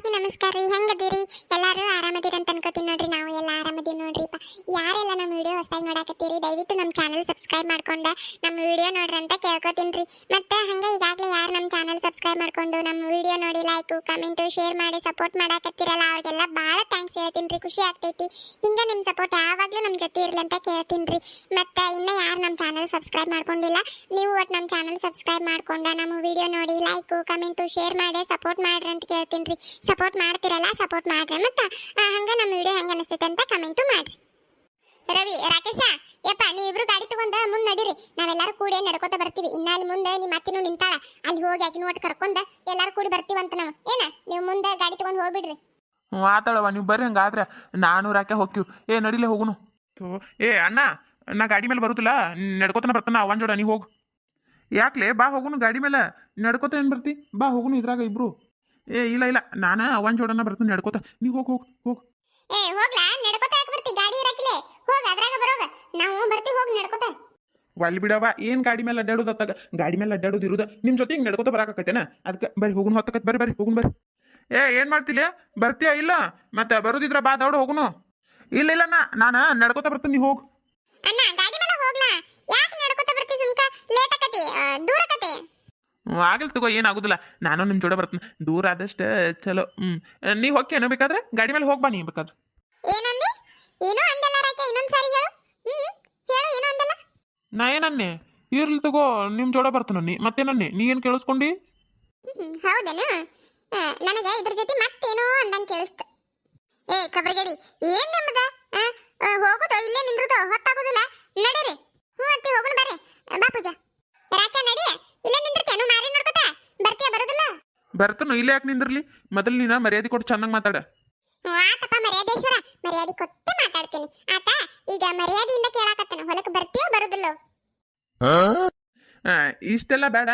ಎಲ್ಲಾರ್ಗಿ ನಮಸ್ಕಾರ ರೀ. ಹೆಂಗದಿರಿ? ಎಲ್ಲರೂ ಆರಾಮದಿರಿ ಅಂತ ಅನ್ಕೋತೀನಿ ನೋಡ್ರಿ. ನಾವು ಎಲ್ಲ ಆರಾಮದೀವಿ ನೋಡ್ರಿಪ್ಪ. ಯಾರೆಲ್ಲ ನಮ್ಮ ವಿಡಿಯೋ ಹೊಸದಾಗಿ ನೋಡಕತ್ತೀರಿ ದಯವಿಟ್ಟು ನಮ್ಮ ಚಾನಲ್ ಸಬ್ಸ್ಕ್ರೈಬ್ ಮಾಡ್ಕೊಂಡು ನಮ್ಮ ವಿಡಿಯೋ ನೋಡ್ರಿ ಅಂತ ಕೇಳ್ಕೊತೀನಿ ರೀ. ಮತ್ತೆ ಹಂಗೆ ಈಗಾಗಲೇ ಯಾರು ನಮ್ಮ ಚಾನಲ್ ಸಬ್ಸ್ಕ್ರೈಬ್ ಮಾಡ್ಕೊಂಡು ನಮ್ಮ ವಿಡಿಯೋ ನೋಡಿ ಲೈಕು ಕಮೆಂಟು ಶೇರ್ ಮಾಡಿ ಸಪೋರ್ಟ್ ಮಾಡಕತ್ತೀರಲ್ಲ ಅವ್ರಿಗೆಲ್ಲ ಭಾಳ ಥ್ಯಾಂಕ್ಸ್ ಹೇಳ್ತೀನಿ ರೀ. ಖುಷಿ ಆಗ್ತೈತಿ. ಹಿಂಗೆ ನಿಮ್ಮ ಸಪೋರ್ಟ್ ಯಾವಾಗಲೂ ನಮ್ಮ ಜೊತೆ ಇರಲಿ ಅಂತ ಕೇಳ್ತೀನಿ ರೀ. ಮತ್ತೆ ಇನ್ನೂ ಯಾರು ನಮ್ಮ ಚಾನಲ್ ಸಬ್ಸ್ಕ್ರೈಬ್ ಮಾಡ್ಕೊಂಡಿಲ್ಲ ನೀವು ಒಟ್ಟು ನಮ್ಮ ಚಾನಲ್ ಸಬ್ಸ್ಕ್ರೈಬ್ ಮಾಡ್ಕೊಂಡು ನಮ್ಮ ವಿಡಿಯೋ ನೋಡಿ ಲೈಕು ಕಮೆಂಟು ಶೇರ್ ಮಾಡಿ ಸಪೋರ್ಟ್ ಮಾಡ್ರಿ ಅಂತ ಕೇಳ್ತೀನಿ ರೀ. ಸಪೋರ್ಟ್ ಮಾಡ್ತಿರಲ್ಲ ಸಪೋರ್ಟ್ ಮಾಡ್ರಿ. ಮತ್ತೆ ಹಂಗೆ ನಮ್ಮ ವಿಡಿಯೋ ಹೆಂಗೆ ಅನಿಸ್ತೈತೆ ಅಂತ ಕಮೆಂಟು ಮಾಡ್ರಿ. ರವಿ ರಾಕೇಶ ಯಪ್ಪ ನೀವಿಬ್ರು ಗಾಡಿ ತಗೊಂಡ ಮುಂದೆ ನಡೀರಿ. ನಾವೆಲ್ಲರೂ ಕೂಡಿ ನಡ್ಕೋತ ಬರ್ತೀವಿ. ಇನ್ನ ಅಲ್ಲಿ ಮುಂದೆ ನಿಮ್ಮ ಅತ್ತಿನೂ ನಿಂತಾಳ, ಅಲ್ಲಿ ಹೋಗಿ ಆಕಿನ ಒಟ್ಟು ಕರ್ಕೊಂಡ ಎಲ್ಲರೂ ಕೂಡಿ ಬರ್ತೀವಂತ ನಾವು. ಏನ ನೀವು ಮುಂದೆ ಗಾಡಿ ತಗೊಂಡು ಹೋಗ್ಬಿಡ್ರಿ. ಹ್ಞೂ ಆತಾಳವ, ನೀವು ಬರ್ರಿ. ಹಂಗಾದ್ರೆ ನಾನು ರಾಕೆ ಹೋಗ್ತೀವಿ. ನಡಿಲೆ ಹೋಗುನು. ಅಣ್ಣ, ನಾ ಗಾಡಿ ಮೇಲೆ ಬರುತ್ತಿಲ್ಲ, ನಡ್ಕೋತಾನ ಬರ್ತಾನ ಅವನ ಜೋಡ. ನೀವು ಹೋಗು. ಯಾಕ್ಲೆ ಬಾ ಹೋಗುನು ಗಾಡಿ ಮೇಲೆ. ನಡ್ಕೋತ ಏನು ಬರ್ತಿ? ಬಾ ಹೋಗುನು ಇದ್ರಾಗ ಇಬ್ರು. ಇಲ್ಲ ಇಲ್ಲ, ನಾನು ಅವನ ಜೋಡನ ಬರ್ತೀನಿ ನಡ್ಕೋತ. ನೀವು ಹೋಗು ಹೋಗು ಹೋಗು. ಹೋಗ್ಲಾ? ನಡ್ಕೋತ ಯಾಕೆ ಬರ್ತಿ? ಗಾಡಿ ಇರಕ್ಲೆ ಹೋಗ, ಅದ್ರಾಗ ಬರೋಗ ನಾವು ಬರ್ತೀವಿ. ಹೋಗಿ ನಡ್ಕೋತ. ಒಲ್ ಬಿಡವ, ಏನು ಗಾಡಿ ಮೇಲೆ ಅಡ್ಡಾಡೋದು? ಅತ್ತಾಗ ಗಾಡಿ ಮೇಲೆ ಅಡ್ಡಾಡೋದು ಇರುದ ನಿಮ್ಮ ಜೊತೆ ಹಿಂಗೆ ನಡ್ಕೋತ ಬರಾಕತ್ತೇನ? ಅದಕ್ಕೆ ಬರ್ರಿ ಹೋಗುನು. ಹೊತ್ತಕತ್ ಬರ್ರಿ ಬರ್ರಿ ಹೋಗುನು ಬರ್ರಿ. ಏನು ಮಾಡ್ತಿಲ್ಲ? ಬರ್ತೀಯ ಇಲ್ಲ? ಮತ್ತೆ ಬರೋದಿದ್ರ ಬಾ ದೌಡ ಹೋಗುನು. ಇಲ್ಲ ಇಲ್ಲ, ನಾನು ನಡ್ಕೋತ ಬರ್ತೀನಿ. ನೀವು ಹೋಗು. ಅಣ್ಣ ಗಾಡಿ ಮೇಲೆ ಹೋಗ್ಲಾ? ಯಾಕೆ ನಡ್ಕೋತ ಬರ್ತಿ? ಸುಮ್ಕ ಲೇಟ್ ಆಕತಿ, ದೂರ ಆಕತಿ. ಆಗಲ್ ತಗೋ, ಏನಾಗುದಿಲ್ಲ. ನಾನು ನಿಮ್ಮ ಜೋಡ ಬರ್ತೀನಿ. ದೂರ ಆದಷ್ಟು ಚಲೋ. ನೀವು ಹೋಗಿ ಏನೋ ಬೇಕಾದ್ರೆ ಗಾಡಿ ಮೇಲೆ ಹೋಗ್ಬಾ. ನೀ ಬೇಕಾದ್ರೆ ಏನಂದಿ? ಏನೋ ಅಂದಲ್ಲ ರಾಕೆ, ಇನ್ನೊಂದು ಸಾರಿ ಹೇಳು. ಹೇಳು, ಏನೋ ಅಂದಲ್ಲ. ನಾ ಏನನ್ನೆ? ಇರ್ಲಿ ತಗೋ, ನಿಮ್ಮ ಜೋಡ ಬರ್ತಾನೆ. ಮತ್ತೇನನ್ನೆ? ನೀ ಏನು ಕೇಳಿಸ್ಕೊಂಡಿ? ಹೌದೇನು? ನನಗೆ ಇದ್ರ ಜೊತೆ ಮತ್ತೇನೋ ಅಂದಂಗೆ ಕೇಳಿಸ್ತು. ಕಬರ್ಗೇಡಿ, ಏನ್ ನಿಮ್ಮದ? ಹೋಗುದು ಇಲ್ಲೇ ನಿಂದ್ರುದು ಹೊತ್ತಾಗುದಿಲ್ಲ. ನಡೀರಿ. ಅತ್ತಿ ಹೋಗುನು ಬರ್ರಿ. ಬಾ ಪೂಜಾ. ರಾಕೆ ನಡಿ. ಇಲ್ಲೇ ನಿಂದಿರ್ತೇನು? ಮಾರಿ ನೋಡ್ಕೊತ ಬರ್ತೀಯ? ಬರೋದಿಲ್ಲ? ಬರ್ತಾನು. ಇಲ್ಲೇ ಯಾಕೆ ನಿಂದಿರ್ಲಿ? ಮೊದಲು ನೀನು ಮರ್ಯಾದೆ ಕೊಟ್ಟು ಚೆನ್ನಾಗಿ ಮಾತಾಡ. ಆತಪ್ಪ ಮರ್ಯಾದೇಶ್ವರ, ಮರ್ಯಾದೆ ಕೊಟ್ಟು ಮಾತಾಡ್ತೀನಿ. ಆತ ಈಗ ಮರ್ಯಾದೆಯಿಂದ ಕೇಳಾಕತ್ತೇನೆ. ಹೊಲಕ್ಕೆ ಬರ್ತೀಯೋ ಬರೋದಿಲ್ಲ? ಇಷ್ಟೆಲ್ಲ ಬೇಡ.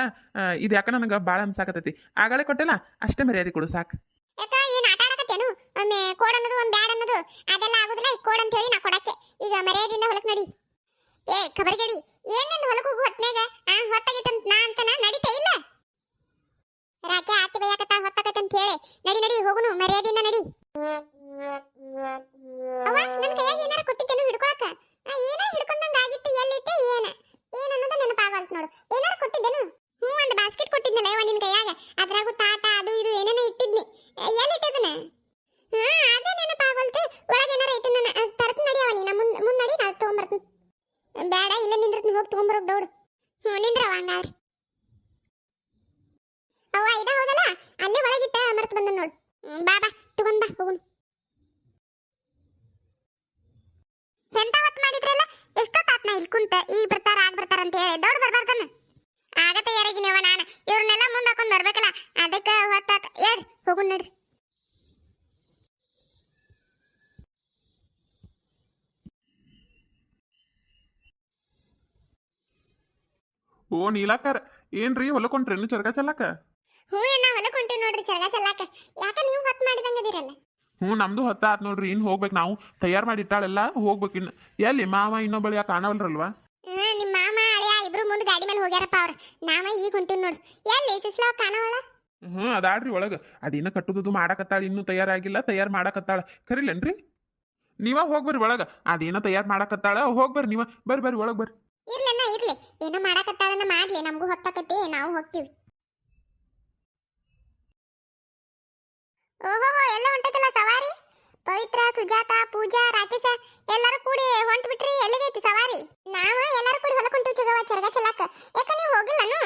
ಇದು ಯಾಕೆ ನನಗೆ ಭಾಳ ಅನ್ಸಾಕತ್ತೈತಿ. ಆಗಳೇ ಕೊಟ್ಟಿಲ್ಲ, ಅಷ್ಟೇ ಮರ್ಯಾದೆ ಕೊಡು ಸಾಕು. ಯಾಕ ಏನು ಆಟ ಆಡಕತ್ತೇನು? ಒಮ್ಮೆ ಕೋಡ್ ಅನ್ನೋದು ಒಂದು ಬ್ಯಾಡ್ ಅನ್ನೋದು ಅದೆಲ್ಲ ಆಗುದಿಲ್ಲ. ಈ ಕೋಡ್ ಅಂತ ಹೇಳಿ ನಾ ಕೊಡಕ್ಕೆ. ಈಗ ಮರ್ಯಾದೆಯಿಂದ ಹೊಲಕ್ಕೆ ನಡಿ. ಖಬರ್ಗೇಡಿ, ಏನಿಂದ ಹೊಲಕ್ಕೆ ಹೋಗು ಹೊತ್ನಾಗ ಹೊತ್ತಾಗೈತಂತ ನಾ ಅಂತನ ನಡೀತಾ ಇಲ್ಲ? ರಾಕೆ ಆತಿ ಬೈಯಾಕತ್ತ ಹೊತ್ತಾಗೈತಂತ ಹೇಳಿ ನಡಿ ನಡಿ ಹೋಗುನು. ಮರ್ಯಾದೆಯಿಂದ ನಡಿ. ಅವ್ವ, ನನ್ನ ಕೈಯಾಗ ಏನಾರ ಕೊಟ್ಟಿದ್ದೇನು ಹಿಡ್ಕೊಳಕ? ಏನೋ ಹಿಡ್ಕೊಂಡಂಗ ಆಗಿತ್ತು. ಎಲ್ಲಿಟ್ಟೆ ಏನನ್ನೋದು ನೆನಪಾಗಲ್ತು ನೋಡು. ಏನಾರ ಕೊಟ್ಟಿದ್ದೇನು? ಒಂದು ಬಾಸ್ಕೆಟ್ ಕೊಟ್ಟಿದ್ನಲ್ಲ ಯವ್ವ ನಿನ್ನ ಕೈಯಾಗ. ಅದ್ರಾಗೂ ತಾಟ ಅದು ಇದು ಏನೇನೋ ಇಟ್ಟಿದ್ನಿ. ಎಲ್ಲಿಟ್ಟಿದ್ದನ? ಅದೇ ನೆನಪಾಗಲ್ತು. ಒಳಗೆ ಏನಾರ ಇಟ್ಟಿನ ತರತ್ ನಡಿಯವ. ನೀನು ಮುಂದೆ ನಡಿ, ನಾ ತೊಗೊಂಬರ್ತೀನಿ. ಬೇಡ, ಇಲ್ಲ ನಿಂದ್ರತ್ನ. ಹೋಗಿ ತೊಗೊಂಬರೋದು ದೌಡು. ನಿಂದ್ರವ ಹಂಗಾದ್ರೆ. ಅವ್ವ ಇದ ಹೋದಲ್ಲ, ಅಲ್ಲೇ ಒಳಗಿಟ್ಟ ಮರ್ತು ಬಂದ ನೋಡು. ಬಾ ಬಾ ತಗೊಂಡ್ ಬಾ ಹೋಗುನು. ಎಂತ ಹೊತ್ತು ಮಾಡಿದ್ರಲ್ಲ? ಎಷ್ಟೊತ್ತಾತ್ನ ಇಲ್ಲಿ ಕುಂತ ಈಗ ಬರ್ತಾರ ಆಗ ಬರ್ತಾರ ಅಂತ ಹೇಳಿ ದೌಡ್ ಬರ್ಬಾರ್ದನ್ನ. ಆಗತ್ತೆ ಯಾರಿಗೆ ನೀವ ನಾನು ಇವ್ರನ್ನೆಲ್ಲ ಮುಂದೆ ಹಾಕೊಂಡ್ ಬರ್ಬೇಕಲ್ಲ, ಅದಕ್ಕೆ ಹೊತ್ತಾತ. ಹೇಳ್ರಿ ಹೋಗುನ್ ನಡ್ರಿ. ಓ ನೀಲಾಕರ್, ಏನ್ರಿ ಹೊಲಕೊಂಟ್ರೇನು ಚರ್ಗ ಚಲ್ಲಾಕ? ಅಣ್ಣ ಹೊಲಕ್ಕೆ ಹೊಂಟೀವಿ ನೋಡ್ರಿ ಚರ್ಗ ಚಲ್ಲಾಕ. ಯಾಕ ನೀವು ಹೊತ್ತು ಮಾಡಿದಂಗದಿರಲ್ಲ? ನಮ್ದು ಹೊತ್ತ ಆತ್ ನೋಡ್ರಿ. ಇನ್ನು ಹೋಗ್ಬೇಕು. ನಾವು ತಯಾರು ಮಾಡಿ ಇಟ್ಟಾಳೆಲ್ಲ ಹೋಗ್ಬೇಕು. ಇನ್ನು ಎಲ್ಲಿ ಮಾವ ಇನ್ನೊಬ್ಬಳು ಯಾಕೆ ಕಾಣವಲ್ರಲ್ವಾ? ನಿಮ್ಮ ಮಾಮ ಅಳಿಯ ಇಬ್ರು ಮುಂದೆ ಗಾಡಿ ಮೇಲೆ ಹೋಗ್ಯಾರಪ್ಪ ಅವ್ರು. ನಾವ ಈಗ ಹೊಂಟೀವಿ ನೋಡ್ರಿ. ಎಲ್ಲಿ ಸುಸ್ಲಾವ್ ಕಾಣವಳ? ಅದಾಡ್ರಿ ಒಳಗೆ. ಅದೇನ ಕಟ್ಟುದು ಮಾಡಾಕತ್ತಾಳ. ಇನ್ನೂ ತಯಾರಾಗಿಲ್ಲ, ತಯಾರು ಮಾಡಾಕತ್ತಾಳ. ಕರಿಲೇನ್ರಿ? ನೀವ ಹೋಗ್ಬರ್ರಿ ಒಳಗೆ. ಅದೇನೋ ತಯಾರು ಮಾಡಾಕತ್ತಾಳ. ಹೋಗ್ಬರ್ರಿ ನೀವ. ಬರ್ರಿ ಬರ್ರಿ ಒಳಗೆ ಬರ್ರಿ. ಇರ್ಲನ್ನ ಇರ್ಲಿ, ಏನೋ ಮಾಡಾಕತ್ತಾಳನ್ನ ಮಾಡ್ಲಿ. ನಮಗೂ ಹೊತ್ತಾಕತಿ, ನಾವು ಹೋಗ್ತೀವಿ. ಓಹೋ, ಎಲ್ಲ ಹೊಂಟೈತಲ್ಲ ಸವಾರಿ. ಪವಿತ್ರ, ಸುಜಾತ, ಪೂಜಾ, ರಾಕೇಶ ಎಲ್ಲರೂ ಕೂಡಿ ಹೊಂಟು ಬಿಟ್ರಿ. ಎಲ್ಲಿಗೈತಿ ಸವಾರಿ? ನಾವು ಎಲ್ಲರೂ ಕೂಡಿ ಹೊಲಕ್ಕೆ ಹೊಂಟಿವಿ ಚಿಗವ ಚರ್ಗ ಚಲಾಕ. ಯಾಕ ನೀವು ಹೋಗಿಲ್ಲನು?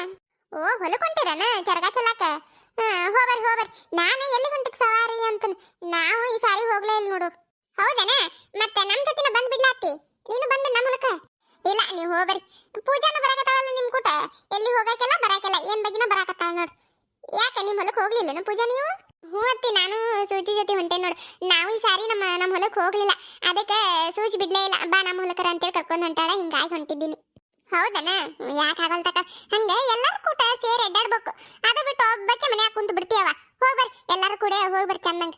ಓ ಹೊಲಕ್ಕೆ ಹೊಂಟಿರನ ಚರ್ಗ ಚಲಾಕ? ಹೋಗ್ಬರ್ರಿ. ನಾನು ಎಲ್ಲಿ ಹೊಂಟಿಕ್ ಸವಾರಿ ಅಂತ ನಾವು ಈ ಸಾರಿ ಹೋಗ್ಲೇ ಇಲ್ಲ ನೋಡು. ಹೌದನ? ಮತ್ತೆ ನಮ್ಮ ಜೊತೆನ ಬಂದ್ ಬಿಡ್ಲಾತಿ. ನೀನು ಬಂದ ನಮ್ಮ ಹೊಲಕ್ಕ? ಇಲ್ಲ, ನೀವು ಹೋಗ್ಬರ್ರಿ. ಪೂಜಾನ ಬರಾಕತ್ತಾಳಲ್ಲ ನಿಮ್ ಕೂಟ. ಎಲ್ಲಿ ಹೋಗಕ್ಕೆಲ್ಲ ಬರಾಕಲ್ಲ, ಏನ್ ಬಗ್ಗಿನ ಬರಾಕತ್ತಾಳ ನೋಡು. ಯಾಕ ನಿಮ್ಮ ಹೊಲಕ್ಕೆ ಹೋಗ್ಲಿಲ್ಲನು ಪೂಜಾ ನೀವು? ಅತ್ತಿ, ನಾನು ಸೂಜಿ ಜೊತೆ ಹೊಂಟೆ ನೋಡು. ನಾವು ಈ ಸಾರಿ ನಮ್ಮ ಹೊಲಕ್ಕೆ ಹೋಗ್ಲಿಲ್ಲ. ಅದಕ್ಕೆ ಸೂಜಿ ಬಿಡ್ಲೇ ಇಲ್ಲ. ಬಾ ನಮ್ಮ ಹೊಲಕ್ಕರ ಅಂತೇಳಿ ಕರ್ಕೊಂಡು ಹೊಂಟಾಳ. ಹಿಂಗಾಗಿ ಹೊಂಟಿದ್ದೀನಿ. ಹೌದನ? ಯಾಕೆ ಆಗಲ್ ತಕ. ಹಂಗೆ ಎಲ್ಲರೂ ಕೂಟ ಸೇರಿ ಅಡ್ಡಾಡ್ಬೇಕು. ಅದು ಬಿಟ್ಟು ಒಬ್ಬಕ್ಕೆ ಮನ್ಯಾಗ ಕುಂತು ಬಿಡ್ತೀಯವ. ಹೋಗ್ಬರ್ರಿ ಎಲ್ಲರೂ ಕೂಡ ಹೋಗ್ಬರ್ರಿ ಚಂದಂಗ.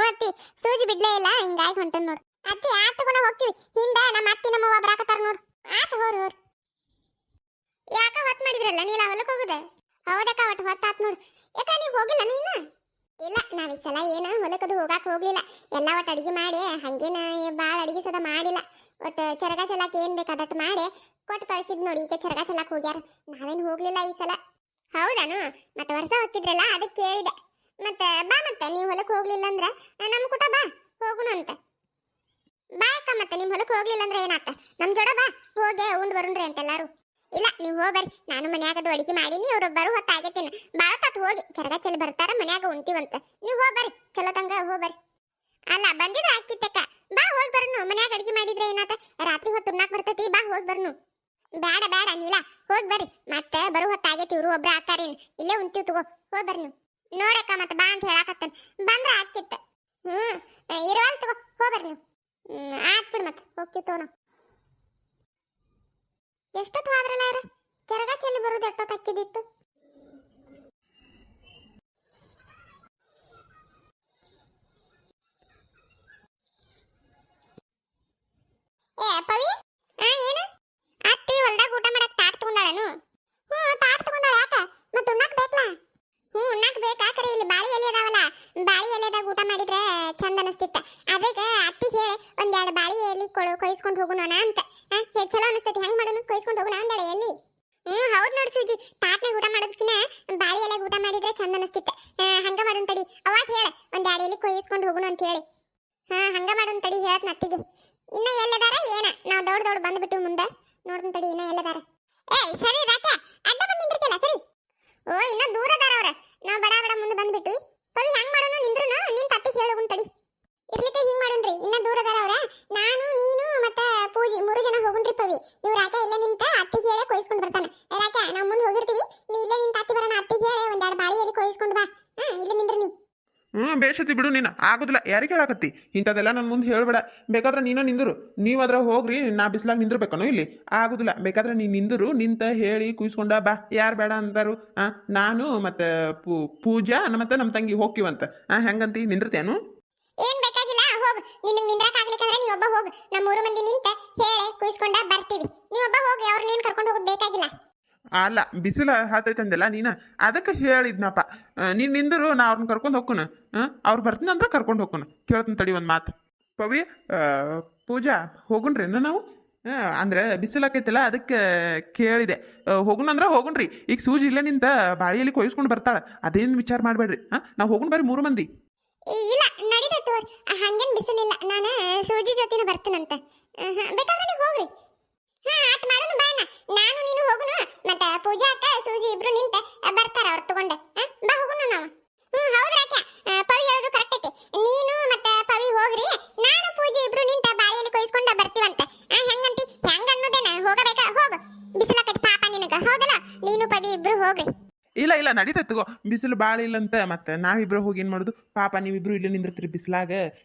ಅತ್ತಿ, ಸೂಜಿ ಬಿಡ್ಲೇ ಇಲ್ಲ. ಹಿಂಗಾಗಿ ಹೊಂಟನ್ ನೋಡು. ಅತ್ತಿ ಆತು ಗುಣ ಹೋಗ್ತೀವಿ. ಹಿಂದ ನಮ್ಮ ಅತ್ತಿ ನಮ್ಮವ್ವ ಬರಾಕತ್ತಾರ ನೋಡು. ಆತು ಹೋರ್. ಯಾಕ ಹೊತ್ತು ಮಾಡಿದ್ರಲ್ಲ ನೀಲ ಹೊಲಕ್ಕೆ ಹೋಗುದ? ಹೌದಕ್ಕ, ಒಟ್ಟು ಹೊತ್ತಾತ್ ನೋಡು. ಯಾಕ ನೀವು ಹೋಗಿಲ್ಲ ನೀನು? ಇಲ್ಲ ನಾವ್ ಈ ಸಲ ಏನು ಹೊಲಕ್ಕದು ಹೋಗಾಕ ಹೋಗ್ಲಿಲ್ಲ. ಎಲ್ಲ ಒಟ್ಟು ಅಡಿಗೆ ಮಾಡಿ ಹಂಗೇನ ಬಾಳ ಅಡಿಗೆ ಸದ ಮಾಡಿಲ್ಲ. ಒಟ್ಟು ಚರಗ ಚಲಾಕ ಏನ್ ಬೇಕು ಅದಟ್ಟು ಮಾಡಿ ಕೊಟ್ಟು ಕಳ್ಸಿದ್ ನೋಡಿ. ಈಗ ಚರಗ ಚಲಾಕ್ ಹೋಗ್ಯಾರ, ನಾವೇನ್ ಹೋಗ್ಲಿಲ್ಲ ಈ ಸಲ. ಹೌದಾನು? ಮತ್ತೆ ವರ್ಷ ಹೊತ್ತಿದ್ರಲ್ಲ ಅದಕ್ಕೆ ಕೇಳಿದೆ. ಮತ್ತೆ ಬಾ, ಮತ್ತೆ ನೀವ್ ಹೊಲಕ್ ಹೋಗ್ಲಿಲ್ಲ ಅಂದ್ರ ನಮ್ ಕೂಟ ಬಾ, ಹೋಗುನು ಅಂತ. ಬಾ ಅಕ್ಕ, ಮತ್ತೆ ನಿಮ್ ಹೊಲಕ್ ಹೋಗ್ಲಿಲ್ಲ ಅಂದ್ರೆ ಏನಾತ, ನಮ್ ಜೋಡ ಬಾ, ಹೋಗಿ ಉಂಡ್ ಬರುಣ್ರಿ ಅಂತ ಎಲ್ಲಾರು. ಇಲ್ಲ ನೀವು ಹೋಗ್ಬರ್ರಿ, ನಾನು ಮನ್ಯಾಗದು ಅಡಿಗೆ ಮಾಡೀನಿ. ಅವ್ರು ಬರೋ ಹೊತ್ತ ಆಗೈತೇನ, ಬಾಳ ತತ್ ಹೋಗಿ ಚರಗ ಚೆಲ್ಲಿ ಬರ್ತಾರ, ಮನ್ಯಾಗ ಉಂತೀವಂತ. ನೀವು ಹೋಗ್ಬರ್ರಿ, ಚಲೋ ತಂಗ ಹೋಗ್ಬರ್ರಿ. ಅಲ್ಲ ಬಂದಿದ್ದು ಹಾಕಿತ್ತಕ್ಕ, ಬಾ ಹೋಗಿ ಬರ್ನು. ಮನ್ಯಾಗ ಅಡಿಗೆ ಮಾಡಿದ್ರೆ ಏನಾತ, ರಾತ್ರಿ ಹೊತ್ತು ಉಣ್ಣಾಕ್ ಬರ್ತೈತಿ, ಬಾ ಹೋಗಿ ಬರ್ನು. ಬೇಡ ಬೇಡ ನೀಲ, ಹೋಗಿ ಬರ್ರಿ, ಮತ್ತೆ ಬರೋ ಹೊತ್ತ ಆಗೈತಿ. ಇವ್ರು ಒಬ್ರ ಹಾಕಾರೇನ್, ಇಲ್ಲೇ ಉಂತೀವ್ ತಗೋ, ಹೋಗಿ ಬರ್ರಿ ನೀವು. ನೋಡಕ್ಕ ಮತ್ತೆ ಬಾ ಅಂತ ಹೇಳಾಕತ್ತೇನ್, ಬಂದ್ರ ಹಾಕಿತ್ತ. ಇರವಲ್ ತಗೋ, ಹೋಗ್ಬರ್ರಿ ನೀವು. ಆತ್ ಬಿಡ್, ಮತ್ತೆ ಹೋಗ್ತೀವಿ ತಗೋ ನಾವು. ಎಷ್ಟೊತ್ತು ಆದ್ರಲ್ಲ ಅವ್ರ ಚರಗ ಚೆಲ್ಲಿ ಬರೋದು ಎಷ್ಟೊತ್ತು ಹಾಕಿದಿತ್ತು. ಏ ಪವಿ, ಏನು ಅತ್ತಿ ಹೊಲ್ದಾಗ ಊಟ ಮಾಡಕ್ ತಾಟ್ ತಗೊಂಡಾಳನು? ತಾಟ್ ತಗೊಂಡಾಳ. ಯಾಕ ಮತ್ತೆ ಉಣ್ಣಾಕ್ ಬೇಕಲ್ಲ? ಉಣ್ಣಾಕ್ ಬೇಕಾ? ಕರೆ ಇಲ್ಲಿ ಬಾಳಿ ಎಲೆ ಅದಾವಲ್ಲ, ಬಾಳಿ ಎಲೆದಾಗ ಊಟ ಮಾಡಿದ್ರೆ ಚಂದ ಅನಿಸ್ತಿತ್ತ. ಅದಕ್ಕೆ ಅತ್ತಿ ಹೇಳಿ ಒಂದೆರಡು ಬಾಳಿ ಎಲೆ ಕೊಯ್ಸ್ಕೊಂಡು ಹೋಗೋಣ ಅಂತ. ಚಲೋ ಅನಿಸ್ತೈತಿ, ಹೆಂಗ್ ಮಾಡೋಣ, ಕೊಯ್ಸ್ಕೊಂಡು ಹೋಗೋಣ ಅಂದಾಳೆ ಎಲ್ಲಿ. ಹೌದ್ ನೋಡಿ ಸೂಜಿ, ತಾಟ್ನಾಗ ಊಟ ಮಾಡೋದಕ್ಕಿನ ಬಾಳಿ ಎಲೆಗೆ ಊಟ ಮಾಡಿದ್ರೆ ಚಂದ ಅನಿಸ್ತಿತ್ತ. ಹಂಗ ಮಾಡೋಣ ತಡಿ, ಅವಾಗ ಹೇಳ ಒಂದೆರಡು ಎಲೆ ಕೊಯ್ಸ್ಕೊಂಡು ಹೋಗೋಣ ಅಂತ ಹೇಳಿ. ಹಂಗ ಮಾಡೋಣ ತಡಿ, ಹೇಳ್ತ ಅತ್ತಿಗೆ. ಇನ್ನ ಎಲ್ಲದಾರ ಏನ, ನಾವು ದೌಡ್ ಬಂದ್ಬಿಟ್ಟು ಮುಂದೆ ನೋಡ್ತೀನಿ ತಡಿ, ಇನ್ನ ಎಲ್ಲದಾರ. ಏಯ್ ಸರಿ ರಾಕ, ಅಡ್ಡ ಬಂದ್ ನಿಂದಿರ್ತಿಲ್ಲ ಸರಿ. ಓ ಇನ್ನ ದೂರ ಅದಾರ ಅವ್ರ, ನಾವು ಬಡ ಬಡ ಮುಂದೆ ಬಂದ್ಬಿಟ್ವಿ. ಪವಿ ಹೆಂಗ್ ಮಾಡೋಣ, ನಿಂದ್ರುನ ನಿನ್ ತತ್ತಿಗೆ ಹೇಳೋಗುನ್ ತಡಿ. ಇರ್ಲಿಕ್ಕೆ ಹಿಂಗ್ ಮಾಡೋಣ್ರಿ, ಇನ್ನ ದೂರ ಅದಾರ ಅವ್ರ. ನಾನು ನೀನು ಮತ್ತೆ ಪೂಜಿ 3 ಜನ ಹೋಗುಣ್ರಿ ಪವಿ. ಇವ್ ರಾಕ ಇಲ್ಲ ನಿಂತ ಅತ್ತಿಗೆ ಹೇಳಿ ಕೊಯ್ಸ್ಕೊಂಡ್ ಬರ್ತಾನೆ. ರಾಕ ನಾವು ಮುಂದೆ ಹೋಗಿರ್ತೀವಿ, ನೀ ಇಲ್ಲೇ ನಿಂತ ಅತ್ತಿ ಬರೋಣ, ಅತ್ತಿಗೆ ಹೇಳಿ ಒಂದೆರಡು ಬಾಳಿ ಎಲ್ಲಿ ಕೊಯ್ಸ್ಕೊಂಡು ಬಾ. ಇಲ್ಲೇ ನಿಂದ್ರಿ ನೀ. ಬೇಸತಿ ಬಿಡು, ನೀನು ಆಗುದಿಲ್ಲ. ಯಾರಿಗೆ ಹೇಳಾಕತ್ತಿ ಇಂಥದ್ದೆಲ್ಲ ನನ್ನ ಮುಂದೆ ಹೇಳ್ಬೇಡ. ಬೇಕಾದ್ರೆ ನೀನು ನಿಂದರು, ನೀವಾದ್ರ ಹೋಗ್ರಿ, ನಾ ಬಿಸ್ಲಾಗ ನಿಂದಿರ್ಬೇಕನು ಇಲ್ಲಿ? ಆಗುದಿಲ್ಲ. ಬೇಕಾದ್ರೆ ನೀನು ನಿಂದರು, ನಿಂತ ಹೇಳಿ ಕುಯ್ಸ್ಕೊಂಡ ಬಾ. ಯಾರು ಬೇಡ ಅಂತಾರು? ನಾನು ಮತ್ತೆ ಪೂಜಾ ಮತ್ತೆ ನಮ್ಮ ತಂಗಿ ಹೋಗ್ತೀವಂತ. ಹೆಂಗಂತಿ, ನಿಂದಿರ್ತೇನು? ಏನ್ ಬೇಕಾಗಿಲ್ಲ, ಹೋಗು. ನಿನಗೆ ನಿಂದ್ರಕ್ ಆಗ್ಲಿಕ್ಕಂದ್ರೆ ನೀ ಒಬ್ಬ ಹೋಗು. ನಮ್ಮ 3 ಮಂದಿ ನಿಂತ ಹೇಳಿ ಕುಯ್ಸ್ಕೊಂಡ ಬರ್ತೀವಿ. ನೀ ಒಬ್ಬ ಹೋಗಿ, ಅವ್ರನ್ನೇನು ಕರ್ಕೊಂಡು ಹೋಗೋದು ಬೇಕಾಗಿಲ್ಲ. ಅಲ್ಲ, ಬಿಸಿಲು ಹತ್ತೈತಂದಿಲ್ಲ ನೀನು, ಅದಕ್ಕೆ ಹೇಳಿದ್ನಪ್ಪ. ನೀನು ನಿಂದರು, ನಾ ಅವ್ರನ್ನ ಕರ್ಕೊಂಡು ಹೋಗ್ಕೊನ. ಅವ್ರು ಬರ್ತೀನಂದ್ರೆ ಕರ್ಕೊಂಡು ಹೋಗ್ಕೊನ. ಕೇಳ್ತೀನಿ ತಡಿ ಒಂದು ಮಾತು. ಪವಿ, ಪೂಜಾ ಹೋಗುಣ್ರೇನ ನಾವು? ಅಂದ್ರೆ ಬಿಸಿಲಾಕೈತಿಲ್ಲ, ಅದಕ್ಕೆ ಕೇಳಿದೆ. ಹೋಗುಣಂದ್ರೆ ಹೋಗುಣ್ರಿ. ಈಗ ಸೂಜಿ ಇಲ್ಲ ನಿಂತ ಬಾಳಿಯಲ್ಲಿ ಕೊಯ್ಸ್ಕೊಂಡು ಬರ್ತಾಳೆ, ಅದೇನು ವಿಚಾರ ಮಾಡಬೇಡ್ರಿ. ನಾವು ಹೋಗುಣ ಬರ್ರಿ 3 ಮಂದಿ. ಇಲ್ಲ ನಡೀತೈತೆ, ಹಂಗೇನು ಬಿಸಿಲಿಲ್ಲ. ನಾನು ಸೂಜಿ ಜೊತೆನ ಬರ್ತೀನಂತ. ಬೇಕಾದ್ರೆ ನೀವು ಹೋಗ್ರಿ. ಆಟ ಮಾಡೋಣ ಬಾಣ, ನಾನು ನೀನು ಹೋಗುನು. ಮತ್ತೆ ಪೂಜಾ ಅಕ್ಕ ಸೂಜಿ ಇಬ್ರು ನಿಂತ ಬರ್ತಾರ, ಅವ್ರು ತಗೊಂಡೆ. ಬಾ ಹೋಗುನು ನಾವು. ಹೌದು ರಾಕ, ಪವಿ ಹೇಳೋದು ಕರೆಕ್ಟ್ ಐತಿ. ನೀನು ಮತ್ತೆ ಪವಿ ಹೋಗ್ರಿ, ನಾನು ಪೂಜೆ ಇಬ್ರು ನಿಂತ ಬಾಳಿಯಲ್ಲಿ ಕೊಯ್ಸ್ಕೊಂಡ ಬರ್ತೀವಂತ. ಹೆಂಗಂತಿ, ಹೆಂಗ ಅನ್ನೋದೇನ? ಹೋಗಬೇಕಾ? ಹೋಗು, ಬಿಸಿಲಾಕೈತಿ ಪಾಪ ನಿನಗ, ಹೌದಲ್ಲ? ನೀನು ಪವಿ ಇಬ್ರು ಹೋಗ್ರಿ. ಇಲ್ಲ ನಡೀತೈತೆ ತಗೋ, ಬಿಸಿಲು ಭಾಳ ಇಲ್ಲಂತ. ಮತ್ತೆ ನಾವಿಬ್ರು ಹೋಗಿ ಏನು ಮಾಡೋದು ಪಾಪ? ನೀವಿಬ್ರು ಇಲ್ಲಿ ನಿಂದಿರ್ತೀರಿ ಬಿಸಿಲಾಗ,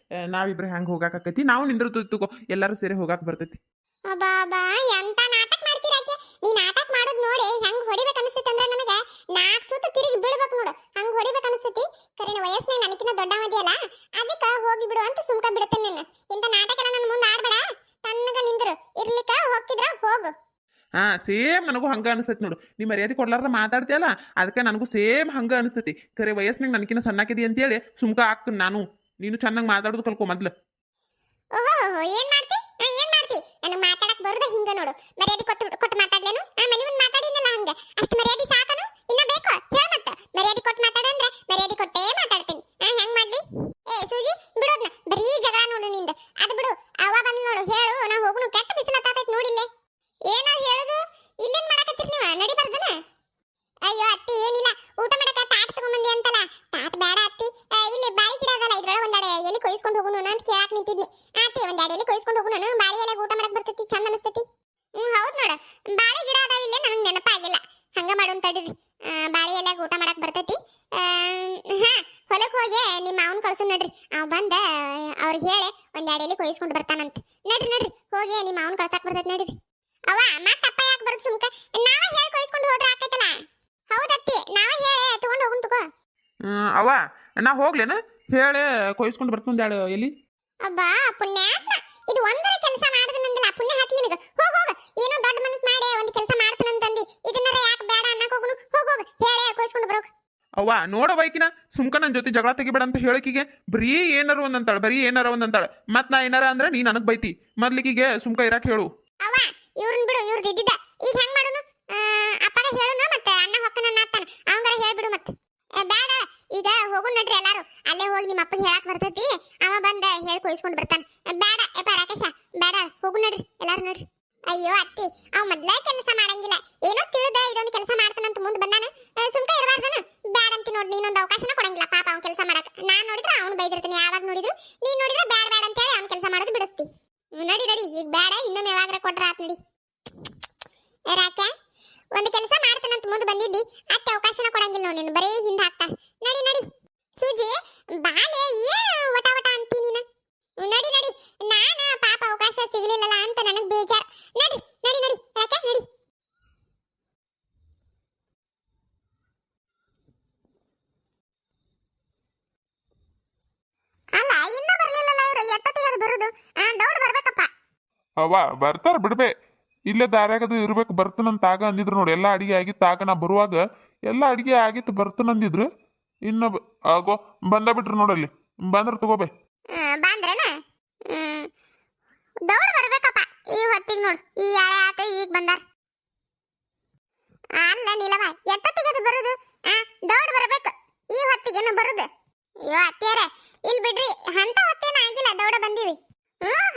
ನಾವಿಬ್ರು ಹೆಂಗೆ ಹೋಗಾಕೈತಿ? ನಾವು ನಿಂದಿರ್ತೀವಿ ತಗೋ, ಎಲ್ಲರೂ ಸೇರಿ ಹೋಗಾಕ ಬರ್ತೈತಿ. ಅಬ್ಬಾ ಎಂತ ನಾಟಕ ಮಾಡ್ತೀರಾಕೆ? ನೀ ನಾಟಕ ಮಾಡೋದು ನೋಡಿ ಹೆಂಗ್ ಹೊಡಿಬೇಕು ಅನಿಸ್ತೈತಿ ಅಂದ್ರೆ ನನಗೆ 4 ಸುತ್ತು ತಿರುಗಿ ಬೀಳ್ಬೇಕು ನೋಡು, ಹಂಗ್ ಹೊಡಿಬೇಕು ಅನಿಸ್ತೈತಿ. ಕರೆನ ವಯಸ್ಸಿನಾಗ ನನಕಿನ್ನ ದೊಡ್ಡವದಿಯಲ್ಲ, ಅದಕ್ಕೆ ಹೋಗಿ ಬಿಡು ಅಂತ ಸುಮ್ಕ ಬಿಡುತ್ತೇನೆ ನಾನು. ಇಂಥ ನಾಟಕ ಎಲ್ಲ ನನ್ನ ಮುಂದೆ ಆಡ್ಬೇಡ, ತನ್ನಗ ನಿಂದ್ರು. ಇರ್ಲಿಕ್ಕ ಹೋಗಿದ್ರ ಹೋಗು. ಸೇಮ್ ನನಗೂ ಹಂಗ ಅನಿಸ್ತೈತಿ ನೋಡು. ನೀ ಮರ್ಯಾದೆ ಕೊಡ್ಲಾರ್ದ ಮಾತಾಡ್ತೀಯಲ್ಲ, ಅದಕ್ಕೆ ನನಗೂ ಸೇಮ್ ಹಂಗ ಅನಿಸ್ತೈತಿ. ಕರೆ ವಯಸ್ಸಿನಾಗ ನನಕಿನ್ನ ಸಣ್ಣಕಿದಿ ಅಂತೇಳಿ ಸುಮ್ಕ ಹಾಕ್ತೀನಿ ನಾನು. ನೀನು ಚೆನ್ನಾಗಿ ಮಾತಾಡೋದು ಕಲ್ಕೊ ಮೊದ್ಲು. ಓಹೋ, ಏನ್ ಮಾಡ್ತಿ? ನನಗೆ ಮಾತಾಡಕ್ ಬರುದ ಹಿಂಗ ನೋಡು. ಮರ್ಯಾದೆ ಕೊಟ್ಟು ಮಾತಾಡ್ಲೇನು? ಮನೆ ಮುಂದೆ ಮಾತಾಡಿನಲ್ಲ ಹಂಗ, ಅಷ್ಟು ಮರ್ಯಾದೆ ಸಾಕನು? ಇನ್ನ ಬೇಕು ಹೇಳ. ಮತ್ತ ಮರ್ಯಾದೆ ಕೊಟ್ಟು ಮಾತಾಡಂದ್ರೆ ಮರ್ಯಾದೆ ಕೊಟ್ಟೇ ಮಾತಾಡ್ತೀನಿ. ಹೆಂಗ್ ಮಾಡ್ಲಿ? ಸೂಜಿ ಬಿಡೋದ್ನ, ಬರೀ ಜಗಳ ನೋಡು ನಿಂದ. ಅದು ಬಿಡು, ಅವ ಬಂದ್ ನೋಡು, ಹೇಳು ನಾ ಹೋಗುನು. ಕೆಟ್ಟ ಬಿಸಿಲತ್ತಾತೈತಿ ನೋಡಿಲ್ಲೇ. ಏನಾರು ಹೇಳುದು? ಇಲ್ಲೇನ್ ಮಾಡಕತ್ತೀರಿ ನೀವು? ನಡಿ ಬರ್ದನ. ಅಯ್ಯೋ ಅತ್ತಿ, ಏನಿಲ್ಲ, ಊಟ ಮಾಡಕ ತಾಟ್ ತಗೊಂಬಂದಿ ಅಂತಲ್ಲ. ತಾಟ್ ಬೇಡ ಅತ್ತಿ, ಇಲ್ಲಿ ಬಾಳಿ ಗಿಡ ಅದಲ್ಲ, ಇದ್ರೊಳಗೆ ಒಂದೆರಡು ಎಲೆ ಕೊಯ್ಸ್ಕೊಂಡು ಹೋಗುನು ಅಂತ ಕೇಳಾಕ್ ನಿಂತಿದ್ನಿ. ಅತ್ತಿ ಒಂದೆರಡು ಎಲೆ ಕೊಯ್ಸ್ಕೊಂಡು ಹೋಗುನು, ಬಾಳಿ ಎಲೆಗೆ ಊಟ ಮಾಡಕ್ ಬರ್ತೈತಿ, ಚಂದ ಅನಿಸ್ತೈತಿ. ಹೌದ್ ನೋಡು, ಬಾಳಿ ಗಿಡ ಅದಾವಿಲ್ಲ, ನನಗೆ ನೆನಪಾಗಿಲ್ಲ. ಹಂಗ ಮಾಡೋನ್ ತಡೀರಿ, ಬಾಳಿ ಎಲೆಗೆ ಊಟ ಮಾಡಕ್ ಬರ್ತೈತಿ. ಹೊಲಕ್ಕೆ ಹೋಗಿ ನಿಮ್ಮ ಮಾವನ್ ಕಳ್ಸು ನಡ್ರಿ. ಅವ್ ಬಂದ ಅವ್ರಿಗೆ ಹೇಳಿ ಒಂದೆರಡು ಎಲೆ ಕೊಯ್ಸ್ಕೊಂಡು ಬರ್ತಾನಂತ. ನಡ್ರಿ ಹೋಗಿ ನಿಮ್ಮ ಮಾವನ್ ಕಳ್ಸಾಕ್ ಬರ್ತೈತಿ ನಡ್ರಿ. ಅವ ಮತ್ತೆ ಅಪ್ಪ ಯಾಕೆ ಬರೋದು ಸುಮ್ಕ? ನಾವೇ ಹೇಳಿ ಕೊಯ್ಸ್ಕೊಂಡು ಹೋದ್ರೆ ಆಕೈತಲ್ಲ. ಹೌದತ್ತಿ, ನಾವೇ ಹೇಳಿ ತಗೊಂಡು ಹೋಗುನ್ ತಗೋ. ಅವ ನಾ ಹೋಗ್ಲೇನ ಹೇಳಿ ಕೊಯ್ಸ್ಕೊಂಡು ಬರ್ತೀನಿ ಎರಡು ಎಲ್ಲಿ? ಅಬ್ಬಾ ಪುಣ್ಯಾತ್ಮ, ಇದು ಒಂದರ ಕೆಲಸ ಮಾಡಿದನಂದಲ್ಲ, ಪುಣ್ಯ ಹಾಕಿ ನಿನಗ. ಹೋಗ, ಏನೋ ದೊಡ್ಡ ಮನಸ್ಸು ಮಾಡಿ ಒಂದು ಕೆಲಸ ಮಾಡ್ತಾನಂತಂದಿ, ಇದನ್ನರ ಯಾಕೆ ಬೇಡ ಅನ್ನಕ್ ಹೋಗುನು? ಹೋಗ ಹೇಳಿ ಕೊಯ್ಸ್ಕೊಂಡು ಬರೋಕ್. ಅವ್ವ ನೋಡವೈಕಿನ ಸುಮ್ಕ ನನ್ನ ಜೊತೆ ಜಗಳ ತೆಗಿಬೇಡ ಅಂತ ಹೇಳಕಿಗೆ ಬರೀ ಏನಾರ ಒಂದಂತಾಳ ಬರೀ ಏನಾರ ಒಂದಂತಾಳ ಮತ್ ನಾ ಏನಾರ ಅಂದ್ರೆ ನೀ ನನಗ್ ಬೈತಿ ಮೊದ್ಲಿಗೆ ಸುಮ್ಕ ಇರಾಕ್ ಹೇಳು. ಅವ್ವ ಇವ್ರನ್ ಬಿಡು, ಇವ್ರದ್ದು ಇದ್ದಿದ್ದ ಈಗ ಹೆಂಗ್ ಮಾಡೋನು? ಅಪ್ಪಗ ಹೇಳುನು ಮತ್ತೆ ಅಣ್ಣ ಹೊಕ್ಕನ ನಾತಾನ ಅವಂಗಾರ ಹೇಳ್ಬಿಡು ಮತ್ತೆ. ಬೇಡ ಈಗ ಹೋಗು ನಡ್ರಿ ಎಲ್ಲಾರು, ಅಲ್ಲೇ ಹೋಗಿ ನಿಮ್ಮ ಅಪ್ಪಗೆ ಹೇಳಕ್ ಬರ್ತೈತಿ, ಅವ ಬಂದ ಹೇಳಿ ಕೊಯ್ಸ್ಕೊಂಡ್ ಬರ್ತಾನ. ಬೇಡ ಯಪ್ಪ ರಾಕೇಶ, ಬೇಡ ಹೋಗು ನಡ್ರಿ ಎಲ್ಲಾರು ನಡ್ರಿ. ಅಯ್ಯೋ ಅತ್ತಿ, ಅವ್ ಮೊದ್ಲೇ ಕೆಲಸ ಮಾಡಂಗಿಲ್ಲ, ಏನೋ ತಿಳಿದ ಇದೊಂದು ಕೆಲಸ ಮಾಡ್ತಾನಂತ ಮುಂದ್ ಬಂದಾನ, ಸುಮ್ಕ ಇರಬಾರ್ದನ? ಬ್ಯಾಡ ಅಂತಿ ನೋಡಿ, ನೀನೊಂದು ಅವಕಾಶನ ಕೊಡಂಗಿಲ್ಲ ಪಾಪ ಅವ್ನ ಕೆಲಸ ಮಾಡಕ್. ನಾನ್ ನೋಡಿದ್ರೆ ಅವ್ನು ಬೈದಿರ್ತೀನಿ, ಯಾವಾಗ ನೋಡಿದ್ರು ನೀನ್ ನೋಡಿದ್ರೆ ಬ್ಯಾಡ ಬ್ಯಾಡ ಅಂತ ಹೇಳಿ ಅವ್ನ ಕೆಲಸ ಮಾಡೋದು ಬಿಡಿಸ್ತಿ. ನಡಿ ನಡಿ ಈಗ ಬೇಡ, ಇನ್ನೊಮ್ಮೆ ಯಾವಾಗ್ರ ಕೊಟ್ರ ಆತ್ ನಡಿ. ರಾಕ್ಯಾ ಒಂದು ಕೆಲಸ ಮಾಡ್ತಾನಂತ ಮುಂದೆ ಬಂದಿದ್ದಿ, ಅತ್ತೆ ಅವಕಾಶನ ಕೊಡಂಗಿಲ್ಲ ನೋಡಿ, ನೀನು ಬರೀ ಹಿಂದೆ ಹಾಕ್ತಾ. ನಡಿ ನಡಿ ಸೂಜಿ, ಬಾಲೆ ಏನ್ ವಟ ವಟ ಅಂತಿ ನೀನು? ನಡಿ ನಡಿ, ನಾನ ಪಾಪ ಅವಕಾಶ ಸಿಗ್ಲಿಲ್ಲಲ್ಲ ಅಂತ ನನಗ್ ಬೇಜಾರ್. ನಡಿ ನಡಿ ನಡಿ ರಾಕ್ಯಾ ನಡಿ. ಅಲ್ಲ ಇನ್ನೂ ಬರ್ಲಿಲ್ಲಲ್ಲ ಇವ್ರು, ಎಷ್ಟೊತ್ತಿಗೆ ಅದು ಬರುದು? ದೌಡ್ ಬರ್ಬೇಕಪ್ಪ. ಅವ್ವ ಬರ್ತಾರ ಬಿಡ್ಬೇ, ಇಲ್ಲೇ ದಾರ್ಯಾಗದು ಇರ್ಬೇಕು, ಬರ್ತನಂತ ಆಗ ಅಂದಿದ್ರು ನೋಡಿ. ಎಲ್ಲ ಅಡಿಗೆ ಆಗಿತ್ತು ಆಗ ನಾ ಬರುವಾಗ, ಎಲ್ಲ ಅಡಿಗೆ ಆಗಿತ್ತು ಬರ್ತನಂದಿದ್ರು. ಇನ್ನು ಆಗೋ ಬಂದ ಬಿಟ್ರು ನೋಡಲ್ಲಿ, ಬಂದ್ರ ತಗೋಬೇ. ಬಂದ್ರೇನ? ದೌಡ್ ಬರ್ಬೇಕಪ್ಪ ಈ ಹೊತ್ತಿಗೆ ನೋಡು, ಈ ಯಾಳೆ ಆತ ಈಗ ಬಂದಾರ. ಅಲ್ಲ ನೀಲವ ಎಷ್ಟೊತ್ತಿಗೆ ಅದು ಬರುದು? ದೌಡ್ ಬರ್ಬೇಕು ಈ ಹೊತ್ತಿಗೇನು ಬರುದು? ಅಯ್ಯೋ ಅತ್ತಿಯರ ಇಲ್ಲಿ ಬಿಡ್ರಿ, ಅಂತ ಹೊತ್ತೇನ ಆಗಿಲ್ಲ, ದೌಡ ಬಂದೀವಿ.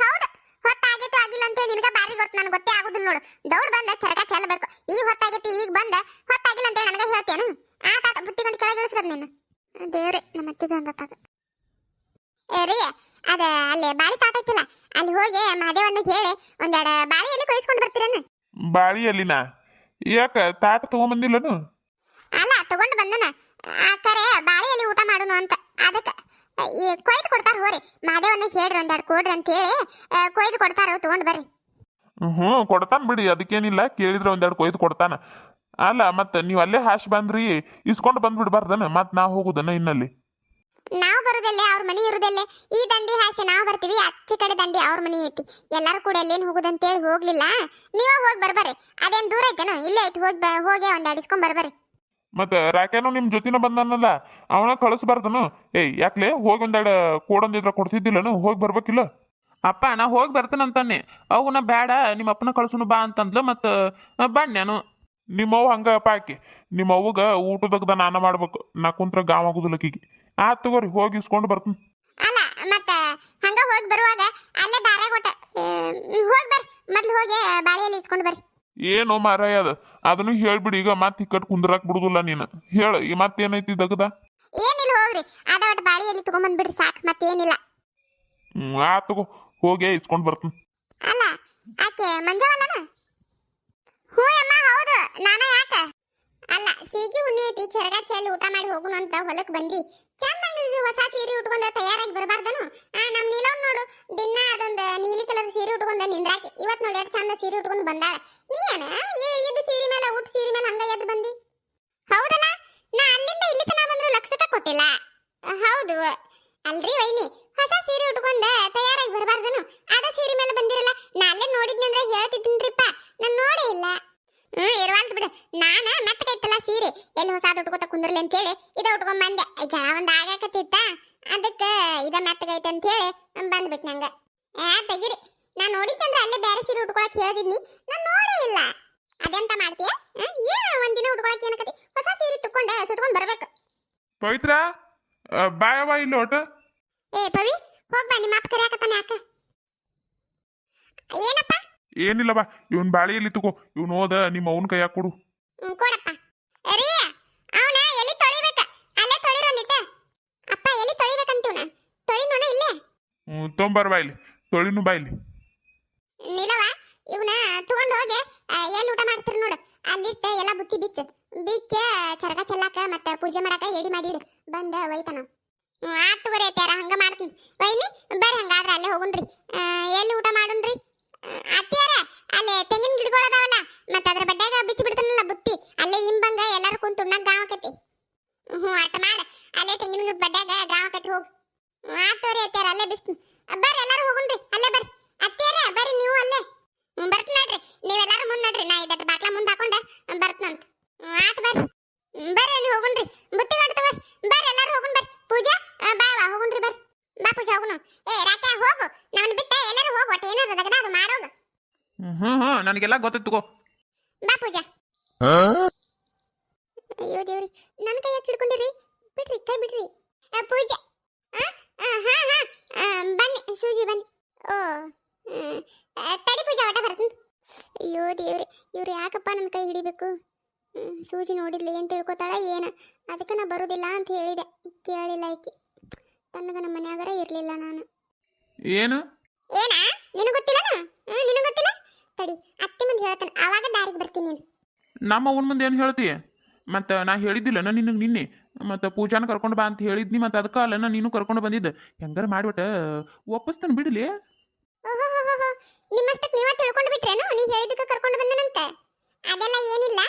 ಹೌದು, ಹೊತ್ತಾಗಿತ್ತು ಆಗಿಲ್ಲ ಅಂತ ನಿನಗ ಬಾರಿ ಗೊತ್ತು, ನನಗೆ ಗೊತ್ತೇ ಆಗುದಿಲ್ಲ ನೋಡು. ದೌಡ್ ಬಂದ ಚರಕ ಚೆಲ್ಲಬೇಕು, ಈ ಹೊತ್ತಾಗೈತಿ ಈಗ ಬಂದ ಹೊತ್ತಾಗಿಲ್ಲ ಅಂತ ನನಗೆ ಹೇಳ್ತೇನು? ತಾತ ಬುತ್ತಿಗೊಂಡು ಕೆಳಗೆ ಇಳಿಸ್ರದ್ ನೀನು. ದೇವ್ರೆ ನಮ್ಮ ಅತ್ತಿಗೆ ಅಂದತ್ತಾಗ ರೀ, ಅದ ಅಲ್ಲಿ ಬಾಳಿ ತಾಟ ಐತಿಲ್ಲ, ಅಲ್ಲಿ ಹೋಗಿ ಮಹದೇವನ್ನ ಹೇಳಿ ಒಂದೆರಡು ಬಾಳಿ ಎಲ್ಲಿ ಕೊಯ್ಸ್ಕೊಂಡು ಬರ್ತೀರೇನು? ಬಾಳಿ ಅಲ್ಲಿನ ಯಾಕ ತಾಟ ತಗೊಂಬಂದಿಲ್ಲನು? ಅಲ್ಲ ತಗೊಂಡು ಬಂದನ, ಕರೆ ಬಾಳಿ ಎಲ್ಲಿ ಊಟ ಮಾಡೋನು ಅಂತ, ಅದಕ್ಕೆ ಕೊಯ್ದು ಕೊಡ್ತಾರ. ಹೋರಿ ಮಹದೇವನ್ನ ಹೇಳ್ರಿ ಒಂದೆರಡು ಕೊಡ್ರಿ ಅಂತ ಹೇಳಿ ಕೊಯ್ದು ಕೊಡ್ತಾರ, ತಗೊಂಡು ಬರ್ರಿ. ಕೊಡ್ತಾನ ಬಿಡಿ, ಅದಕ್ಕೇನಿಲ್ಲ, ಕೇಳಿದ್ರೆ ಒಂದೆರಡು ಕೊಯ್ದು ಕೊಡ್ತಾನ. ಅಲ್ಲ ಮತ್ತೆ ನೀವು ಅಲ್ಲೇ ಹಾಶ್ ಬಂದ್ರಿ, ಇಸ್ಕೊಂಡು ಬಂದ್ಬಿಡ್ಬಾರ್ದನ, ಮತ್ ನಾ ಹೋಗುದನ ಇನ್ನಲ್ಲಿ? ನಾವು ಬರುದಲ್ಲೇ, ಅವ್ರ ಮನಿ ಇರುದಲ್ಲೇ, ಈ ದಂಡಿ ಹಾಸಿ ನಾವು ಬರ್ತೀವಿ, ಅಚ್ಚಿ ಕಡೆ ದಂಡಿ ಅವ್ರ ಮನಿ ಐತಿ, ಎಲ್ಲಾರು ಕೂಡ ಎಲ್ಲಿನ್ ಹೋಗುದಂತೇಳಿ ಹೋಗ್ಲಿಲ್ಲ. ನೀವ ಹೋಗಿ ಬರ್ಬರ್ರಿ, ಅದೇನ್ ದೂರ ಐತೇನು? ಇಲ್ಲೇ ಐತಿ, ಹೋಗಿ ಒಂದೆರಡು ಇಸ್ಕೊಂಡ್ ಬರ್ಬರ್ರಿ. ಮತ್ತೆ ರಾಕ್ಯಾನು ನಿಮ್ ಜೊತಿನ ಬಂದಾನಲ್ಲ, ಅವನ ಕಳಿಸ್ಬಾರ್ದನು? ಯಾಕ್ಲೆ ಹೋಗಿ ಒಂದೆರಡು ಕೊಡೊಂದಿದ್ರ ಕೊಡ್ತಿದ್ದಿಲ್ಲನು? ಹೋಗಿ ಬರ್ಬೇಕಿಲ್ಲ? ಅಪ್ಪ ನಾ ಹೋಗಿ ಬರ್ತಾನಂತಾನೆ, ಅವನ ಬೇಡ ನಿಮ್ಮ ಅಪ್ಪನ ಕಳ್ಸುನು ಬಾ ಅಂತಂದ್ಲು, ಮತ್ತು ಬನ್ನೇನು ನಿಮ್ಮವ್ವ ಹಂಗ ಅಪ್ಪ ಆಕಿ, ನಿಮ್ಮ ಅವ್ವಗ ಊಟದಾಗ ನಾನ ಮಾಡ್ಬೇಕು, ನಾ ಕುಂತ್ರ ಗಾವ್ ಆಗುದಿಲ್ಲಕಿಗೆ. ತಗೋರಿ ಹೋಗಿ ಇಸ್ಕೊಂಡು ಬರ್ತೀನಿ. ಅಲ್ಲ ಮತ್ತ ಹಂಗ ಹೋಗಿ ಬರುವಾಗ ಅಲ್ಲೇ ದಾರ್ಯಾಗ ಕೊಟ್ಟ ಹೋಗಿ ಬರ್ರಿ, ಮೊದ್ಲು ಹೋಗಿ ಬಾಳೆಯಲ್ಲಿ ಇಸ್ಕೊಂಡು ಬರ್ರಿ. ಏನೋ ಮಾರಾಯ ಅದನ್ನು ಹೇಳ್ಬಿಡಿ, ಈಗ ಮತ್ತೆ ಇಕ್ಕಟ್ ಕುಂದ್ರಾಕ್ ಬಿಡುದಿಲ್ಲ ನೀನು. ಹೇಳ ಈ ಮತ್ತೇನೈತಿ ದಗದ? ಏನಿಲ್ಲ ಹೋಗ್ರಿ, ಅದ ಒಟ್ಟು ಬಾಳೆಯಲ್ಲಿ ತಗೊಂಬಂದ್ಬಿಡ್ರಿ ಸಾಕು, ಮತ್ತೇನಿಲ್ಲ. ತಗೋ ಹೋಗಿ ಇಸ್ಕೊಂಡು ಬರ್ತೀನಿ. ಅಲ್ಲ ಆಕೆ ಮಂಜವಲ್ಲನ? ಹ್ಞೂ ಅಮ್ಮ ಹೌದು, ನಾನ ಯಾಕ? ಅಲ್ಲ ಸೀಗಿ ಹುಣ್ಣಿ ಐತಿ, ಚರಗ ಚೆಲ್ಲಿ ಊಟ ಮಾಡಿ ಹೋಗುನು ಅಂತ ಹೊಲಕ್ ಬಂದಿ. ಚಂದಂಗ ಹೊಸ ಸೀರೆ ಉಟ್ಕೊಂಡ ತಯಾರಾಗಿ ಬರಬಾರ್ದನು? ನಮ್ ನೀಲವ್ ನೋಡು, ದಿನ ಅದೊಂದು ನೀಲಿ ಕಲರ್ ಸೀರೆ ಉಟ್ಕೊಂಡ ನಿಂದ್ರಾಕಿ, ಇವತ್ ನೋಡಿ ಎಷ್ಟು ಚಂದ ಸೀರೆ ಉಟ್ಕೊಂಡು ಬಂದಾಳ. ನೀ ಏನ ಇದು ಸೀರೆ ಮೇಲೆ ಊಟ ಸೀರೆ ಮೇಲೆ ಹಂಗ ಎದ್ದು ಬಂದಿ? ಹೌದಲ್ಲ, ನಾ ಅಲ್ಲಿಂದ ಇಲ್ಲಿ ತನಕ ಬಂದ್ರು ಲಕ್ಷಕ ಕೊಟ್ಟಿಲ್ಲ. ಹೌದು ಅಲ್ರಿ ವೈನಿ, ಹೊಸ ಸೀರೆ ಉಟ್ಕೊಂಡ ತಯಾರಾಗಿ ಬರಬಾರ್ದನು? ಅದ ಸೀರೆ ಮೇಲೆ ಬಂದಿರಲ್ಲ, ನಾ ಅಲ್ಲೇ ನೋಡಿದ್ನಂದ್ರೆ ಹೇಳ್ತಿದ್ದೀನ್ರಿಪ್ಪ, ನಾನ್ ನೋಡೇ ಇಲ್ಲ. ಇರುವಂತ ಬಿಡು, ನಾನ ಮೆತ್ತಗೈತಲ್ಲ ಸೀರೆ, ಎಲ್ಲಿ ಹೊಸಾದ ಉಟ್ಕೋತ ಕುಂದ್ರಲಿ ಅಂತೇಳಿ ಇದ ಉಟ್ಕೊಂಡ್ ಬಂದೆ. ಜಳ ಒಂದ್ ಆಗಾಕತ್ತಿತ್ತ, ಅದಕ್ಕೆ ಇದ ಮೆತ್ತಗೈತೆ ಅಂತ ಹೇಳಿ ಬಂದ್ಬಿಟ್ ನಂಗ. ತೆಗಿರಿ, ನಾ ನೋಡಿದ್ದಂದ್ರೆ ಅಲ್ಲೇ ಬೇರೆ ಸೀರೆ ಉಟ್ಕೊಳಕ್ ಹೇಳಿದ್ನಿ, ನಾನ್ ನೋಡೇ ಇಲ್ಲ. ಅದೆಂತ ಮಾಡ್ತೀಯ? ಏನ ಒಂದಿನ ಉಟ್ಕೊಳಕ್ ಏನಕತಿ? ಹೊಸ ಸೀರೆ ತುಕ್ಕೊಂಡ ಸುತ್ಕೊಂಡ್ ಬರ್ಬೇಕು. ಪವಿತ್ರ ಬಾಯವ ಇಲ್ಲಿ ಒಟ್ಟು. ಪವಿ ಹೋಗ್ ಬಾ, ನಿಮ್ಮ ಅಪ್ಪ ಕರಿಯಾಕತ್ತಾನ. ಯಾಕ? ಏನಪ್ಪ? ಏನಿಲ್ಲ ಬಾ, ಇವನ್ ಬಾಳಿಯಲ್ಲಿ ತಗೋ, ಇವ್ನು ಹೋದ ನಿಮ್ಮ ಅವನ ಕೈಯಾಗ ಕೊಡು. ಕೊಡಪ್ಪ. ರೀ ಅವನ ಎಲ್ಲಿ ತೊಳಿಬೇಕ? ಅಲ್ಲೇ ತೊಳಿರೋಂದಿತ್ತ. ಅಪ್ಪ ಎಲ್ಲಿ ತೊಳಿಬೇಕಂತೂನ? ತೊಳಿನೋಣ ಇಲ್ಲೇ. ತೊಂಬರ್ ಬಾ ಇಲ್ಲಿ, ತೊಳಿನು ಬಾ ಇಲ್ಲಿ. ನಿಲವ ಇವನ ತಗೊಂಡ್ ಹೋಗಿ ಎಲ್ಲಿ ಊಟ ಮಾಡ್ತಿರ್ ನೋಡು, ಅಲ್ಲಿಟ್ಟ ಎಲ್ಲ ಬುತ್ತಿ ಬಿಚ್ಚ ಚರಗ ಚೆಲ್ಲಾಕ ಮತ್ತ ಪೂಜೆ ಮಾಡಾಕ ಎಡಿ ಮಾಡಿಡು, ಬಂದ ಒಯ್ತಾನ. ಆತ್ ತಗೋರಿ ಅತ್ಯಾರ, ಹಂಗ ಮಾಡ್ತೀನಿ. ವೈನಿ ಬರ್ರಿ, ಹಂಗಾದ್ರ ಅಲ್ಲೇ ಹೋಗುಣ್ರಿ. ಎಲ್ಲಿ ಊಟ ಮಾಡುಣ್ರಿ? ಅತ್ಯಾರ ಅಲ್ಲೇ ತೆಂಗಿನ ಗಿಡಗಳದಾವಲ್ಲ, ಮತ್ತ ಅದ್ರ ಬಡ್ಡ್ಯಾಗ ಬಿಚ್ಚಿ ಬಿಡ್ತಾನಲ್ಲ ಬುತ್ತಿ, ಅಲ್ಲೇ ಇಂಬಂಗ ಎಲ್ಲಾರು ಕುಂತು ಉಣ್ಣಾಕ ಗಾವ್ ಆಕತಿ. ಅಟ್ಟ ಮಾಡ, ಅಲ್ಲೇ ತೆಂಗಿನ ಗಿಡ ಬಡ್ಡ್ಯಾಗ ಗಾವ್ ಆಕತಿ, ಹೋಗ್. ಆತ್ ತಗೋರಿ ಅತ್ಯಾರ, ಅಲ್ಲೇ ಬಿಸ್ತೀನಿ. ಬರ್ರಿ ಎಲ್ಲಾರು ಹೋಗುಣ್ರಿ, ಅಲ್ಲೇ ಬರ್ರಿ. ಅತ್ಯಾರ ಬರ್ರಿ ನೀವು ಅಲ್ಲೇ. ಬರ್ತೀನಿ ನೋಡ್ರಿ, ನೀವೆಲ್ಲಾರು ಮುಂದ್ ನೋಡ್ರಿ, ನಾ ಇದಟ್ಟು ಬಾಕ್ಲ ಮುಂದ್ ಹಾಕೊಂಡ ಬರ್ತನಂತ. ಆತ್ ಬರ್ರಿ. ಬರ್ರಿ ನೀವು ಹೋಗುಣ್ರಿ ಬುತ್ತಿ ಗಂಟು ತಗೋರಿ ಬರ್ರಿ ಎಲ್ಲರೂ ಹೋಗುಣ ಬರ್ರಿ ಪೂಜಾ ಬಾ ಬಾ ಹೋಗುಣ್ರಿ ಬರ್ರಿ ಬಾ ಪೂಜಾ ಹೋಗುನು ಏ ರಾಕ್ಯಾ ಹೋಗು ನಾನು ಬಿಟ್ಟ ಎಲ್ಲರೂ ಹೋಗು ಒಟ್ಟು ಏನಾರ ದಗದ ಅದು ಮಾಡೋದು ನನಗೆಲ್ಲ ಗೊತ್ತೈತೆ ತಗೋ ಬಾ ಪೂಜಾ ಅಯ್ಯೋ ದೇವ್ರಿ ನನ್ನ ಕೈ ಯಾಕೆ ಹಿಡ್ಕೊಂಡಿರಿ ಬಿಡ್ರಿ ಕೈ ಬಿಡ್ರಿ ಪೂಜಾ ಬನ್ನಿ ಸೂಜಿ ಬನ್ನಿ ಓ ತಡಿ ಪೂಜಾ ಒಟ ಬರ್ತೀನಿ ಅಯ್ಯೋ ದೇವ್ರಿ ಇವ್ರು ಯಾಕಪ್ಪ ನನ್ನ ಕೈ ಹಿಡಿಬೇಕು ಸೂಜಿ ನೋಡಿದ್ಲಿ ಏನು ತಿಳ್ಕೊತಾಳ ಏನು ಅದಕ್ಕೆ ನಾ ಬರೋದಿಲ್ಲ ಅಂತ ಹೇಳಿದೆ ಕೇಳಿಲ್ಲ ಆಕಿ ತನ್ನಗ ನಮ್ಮ ಮನ್ಯಾಗರ ಇರಲಿಲ್ಲ ನಾನು ಏನು ಏನಾ ನಿನಗೆ ಗೊತ್ತಿಲ್ಲ ನಿನಗೆ ಗೊತ್ತಿಲ್ಲ ತಡಿ ಅತ್ತೆ ಮುಂದೆ ಹೇಳ್ತಾನೆ ಆವಾಗ ದಾರಿಗೆ ಬರ್ತೀನಿ ನೀನು ನಮ್ಮ ಅವನ ಮುಂದೆ ಏನು ಹೇಳ್ತಿ ಮತ್ತು ನಾ ಹೇಳಿದ್ದಿಲ್ಲ ನಿನಗೆ ನಿನ್ನೆ ಮತ್ತು ಪೂಜಾನ ಕರ್ಕೊಂಡು ಬಾ ಅಂತ ಹೇಳಿದ್ನಿ ಮತ್ತು ಅದಕ್ಕೆ ಅಲ್ಲ ನೀನು ಕರ್ಕೊಂಡು ಬಂದಿದ್ದೆ ಹೆಂಗಾರ ಮಾಡಿಬಿಟ್ಟ ಒಪ್ಪಿಸ್ತಾನೆ ಬಿಡಲಿ ಓಹೋಹೋಹೋ ನಿಮ್ಮಷ್ಟಕ್ಕೆ ನೀವ ತಿಳ್ಕೊಂಡು ಬಿಟ್ರೇನು ನೀ ಹೇಳಿದಕ್ಕೆ ಕರ್ಕೊಂಡು ಬಂದನಂತೆ ಅದೆಲ್ಲ ಏನಿಲ್ಲ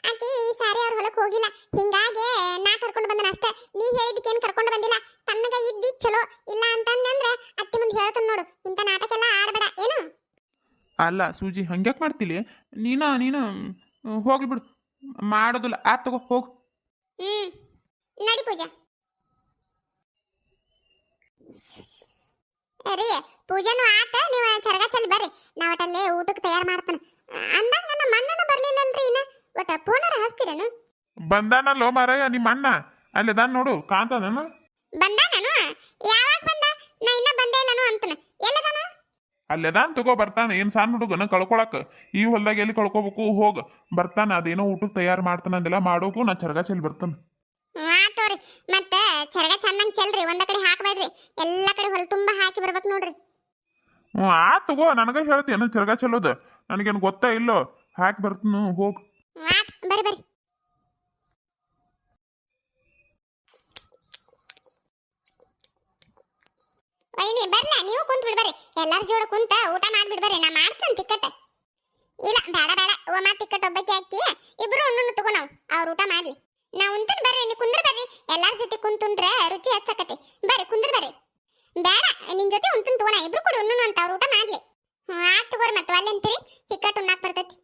ಆಕಿ ಈ ಸಾರಿ ಅವ್ರ ಹೊಲಕ್ಕೆ ಹೋಗಿಲ್ಲ ಹಿಂಗಾಗಿ ನಾ ಕರ್ಕೊಂಡು ಬಂದನ ಅಷ್ಟೇ ನೀ ಹೇಳಿದಕ್ಕೆ ಏನು ಕರ್ಕೊಂಡು ಬಂದಿಲ್ಲ ತನ್ನಗ ಇದ್ದಿ ಚಲೋ ಇಲ್ಲ ಅಂತಂದ್ರೆ ಅತ್ತಿ ಮುಂದೆ ಹೇಳ್ತಾನೆ ನೋಡು ಇಂಥ ನಾಟಕ ಎಲ್ಲ ಆಡಬೇಡ ಏನು ಅಲ್ಲ ಸೂಜಿ ಹಂಗ್ಯಾಕೆ ಮಾಡ್ತಿಲಿ ನೀನು ಹೋಗ್ಲಿ ಬಿಡು ಮಾಡೋದಿಲ್ಲ ಆತ್ ತಗೋ ಹೋಗು ನಡಿ ಪೂಜಾ ರೀ ಪೂಜಾನು ಆತ ನೀವು ಚರಗ ಚಲ್ ಬರ್ರಿ ನಾ ಒಟ್ಟಲ್ಲೇ ಊಟಕ್ಕೆ ತಯಾರು ಮಾಡ್ತಾನೆ ಅಂದಂಗ ನಮ್ಮ ಅಣ್ಣನ ಬರ್ಲಿಲ್ಲಲ್ರಿ ಇನ್ನ ಒಟ್ಟ ಫೋನರ ಹಚ್ತೀರೇನು ಬಂದಾನಲ್ಲೋ ಮಾರಾಯ ನಿಮ್ಮ ಅಣ್ಣ ಅಲ್ಲಿದಾನ ನೋಡು ಕಾಂತಾನು ಬಂದ ನಾನು ಯಾವಾಗ ಬಂದ ನಾ ಇನ್ನ ಬಂದೇ ಇಲ್ಲನು ಅಂತಾನೆ ಎಲ್ಲದಾನ ಅಲ್ಲೆದಾನ್ ತಗೋ ಬರ್ತಾನೆ ಏನು ಸಣ್ಣ ಹುಡುಗನ ಕಳ್ಕೊಳಕ್ ಈ ಹೊಲ್ದಾಗ ಎಲ್ಲಿ ಕಳ್ಕೊಬೇಕು ಹೋಗ ಬರ್ತಾನ ಅದೇನೋ ಊಟಕ್ಕೆ ತಯಾರು ಮಾಡ್ತಾನ ಅಂದೆಲ್ಲ ಮಾಡೋಕು ನಾ ಚರಗ ಚೆಲ್ಲಿ ಬರ್ತಾನೆ ಆತೋರಿ ಮತ್ತೆ ಚರಗ ಚಂದಂಗ್ ಚೆಲ್ರಿ ಒಂದ ಕಡೆ ಹಾಕಬೇಡ್ರಿ ಎಲ್ಲ ಕಡೆ ಹೊಲ ತುಂಬಾ ಹಾಕಿ ಬರ್ಬೇಕು ನೋಡ್ರಿ ಆತ್ ತಗೋ ನನಗ ಹೇಳ್ತೇನೆ ಚರಗ ಚೆಲ್ಲೋದು ನನಗೇನು ಗೊತ್ತಾ ಇಲ್ಲೋ ಹಾಕಿ ಬರ್ತೀನಿ ಹೋಗ್ ಆತ್ ಬರ್ರಿ ಬರ್ರಿ ವೈನಿ ಬರ್ಲಾ ನೀವು ಕುಂತ್ ಬಿಡ್ಬರ್ರಿ ಎಲ್ಲಾರ ಜೋಡ ಕುಂತ ಊಟ ಮಾಡ್ಬಿಡ್ಬರ್ರಿ ನಾ ಮಾಡ್ತೇನೆ ತಿಕ್ಕಟ್ಟ ಇಲ್ಲ ಬೇಡ ಬೇಡ ಒಮ್ಮ ತಿಕ್ಕಟ್ಟ ಒಬ್ಬಕ್ಕೆ ಹಾಕಿ ಇಬ್ರು ಉಣ್ಣು ತಗೋ ನಾವು ಅವ್ರ ಊಟ ಮಾಡ್ಲಿ ನಾ ಉಂತನ್ ಬರ್ರಿ ನೀವು ಕುಂದ್ರ ಬರ್ರಿ ಎಲ್ಲಾರ ಜೊತೆ ಕುಂತುಂಡ್ರೆ ರುಚಿ ಹಚ್ಚಕತಿ ಬರ್ರಿ ಕುಂದ್ರ ಬರ್ರಿ ಬೇಡ ನಿನ್ ಜೊತೆ ಉಂತನ್ ತಗೋಣ ಇಬ್ರು ಕೂಡ ಉಣ್ಣು ಅಂತ ಅವ್ರ ಊಟ ಮಾಡ್ಲಿ ಆತ್ ತಗೋರಿ ಮತ್ತೆ ಅಲ್ಲಿ ಅಂತೀರಿ ತಿಕ್ಕಟ್ಟು ಉಣ್ಣಾಕ್ ಬರ್ತೈತಿ